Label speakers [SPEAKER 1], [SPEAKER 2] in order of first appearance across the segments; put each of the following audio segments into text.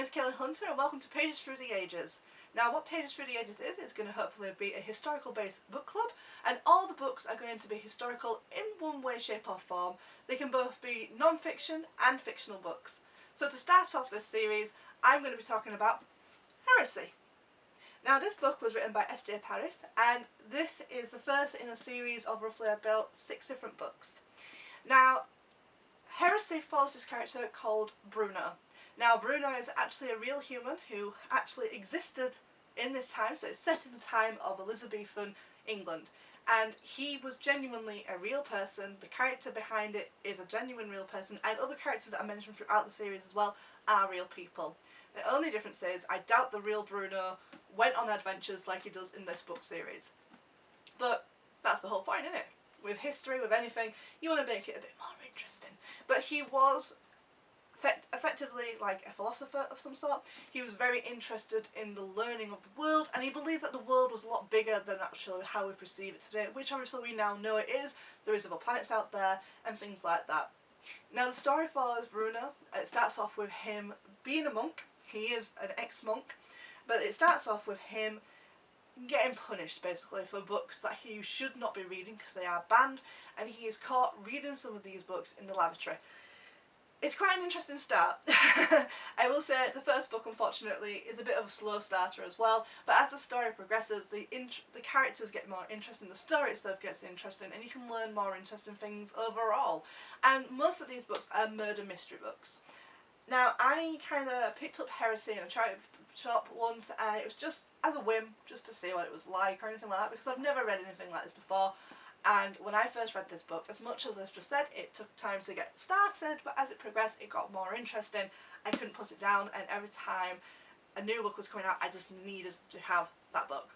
[SPEAKER 1] is Kelly Hunter and welcome to Pages Through the Ages. Now what Pages Through the Ages is going to hopefully be a historical based book club, and all the books are going to be historical in one way, shape or form. They can both be non-fiction and fictional books. So to start off this series, I'm going to be talking about Heresy. Now this book was written by s.j.parris, and this is the first in a series of roughly about 6 different books. Now Heresy follows this character called Bruno. Now Bruno is actually a real human who actually existed in this time, so it's set in the time of Elizabethan England, and he was genuinely a real person. The character behind it is a genuine real person, and other characters that are mentioned throughout the series as well are real people. The only difference is I doubt the real Bruno went on adventures like he does in this book series. But that's the whole point, isn't it? With history, with anything, you want to make it a bit more interesting. But he was effectively like a philosopher of some sort. He was very interested in the learning of the world, and he believed that the world was a lot bigger than actually how we perceive it today, which obviously we now know it is. There is other planets out there and things like that. Now the story follows Bruno. It starts off with him being a monk. He is an ex-monk, but it starts off with him getting punished basically for books that he should not be reading because they are banned, and he is caught reading some of these books in the lavatory. It's quite an interesting start. I will say the first book unfortunately is a bit of a slow starter as well, but as the story progresses the characters get more interesting, the story itself gets interesting, and you can learn more interesting things overall. And most of these books are murder mystery books. Now I kind of picked up Heresy and I tried it shop once, and it was just as a whim, just to see what it was like or anything like that, because I've never read anything like this before. And when I first read this book, as much as I've just said, it took time to get started, but as it progressed it got more interesting. I couldn't put it down, and every time a new book was coming out I just needed to have that book.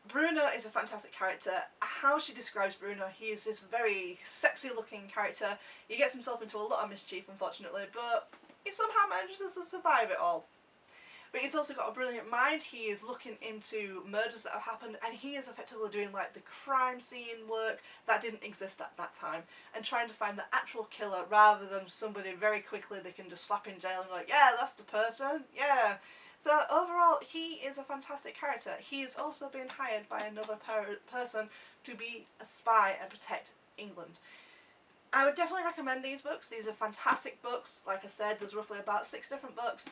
[SPEAKER 1] Bruno is a fantastic character. How she describes Bruno, he is this very sexy looking character. He gets himself into a lot of mischief unfortunately, but he somehow manages to survive it all. But he's also got a brilliant mind. He is looking into murders that have happened, and he is effectively doing like the crime scene work that didn't exist at that time, and trying to find the actual killer rather than somebody very quickly they can just slap in jail and be like, yeah, that's the person, yeah. So overall he is a fantastic character. He is also being hired by another person to be a spy and protect England. I would definitely recommend these books. These are fantastic books. Like I said, there's roughly about 6 different books.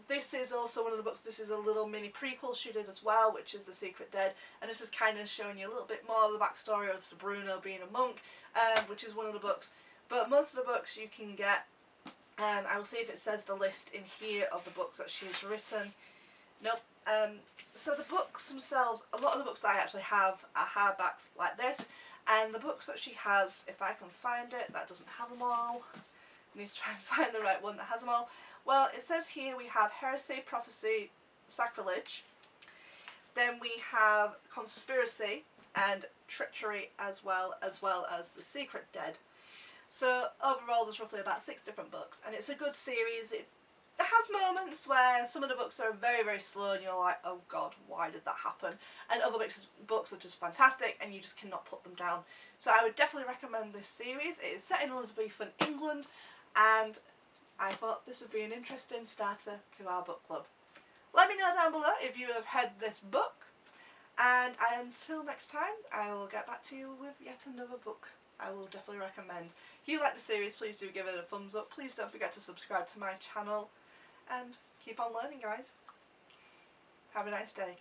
[SPEAKER 1] This is also one of the books, this is a little mini prequel she did as well, which is The Secret Dead, and this is kind of showing you a little bit more of the backstory of Bruno being a monk, which is one of the books. But most of the books you can get, I will see if it says the list in here of the books that she's written. Nope. So the books themselves, a lot of the books that I actually have are hardbacks like this, and the books that she has, if I can find it, that doesn't have them all. I need to try and find the right one that has them all. Well, it says here we have Heresy, Prophecy, Sacrilege. Then we have Conspiracy and Treachery as well as The Secret Dead. So overall there's roughly about 6 different books, and it's a good series. It has moments where some of the books are very, very slow and you're like, oh god, why did that happen? And other books are just fantastic and you just cannot put them down. So I would definitely recommend this series. It is set in Elizabethan England, and I thought this would be an interesting starter to our book club. Let me know down below if you have read this book, and until next time I will get back to you with yet another book I will definitely recommend. If you like the series, please do give it a thumbs up. Please don't forget to subscribe to my channel, and keep on learning, guys. Have a nice day.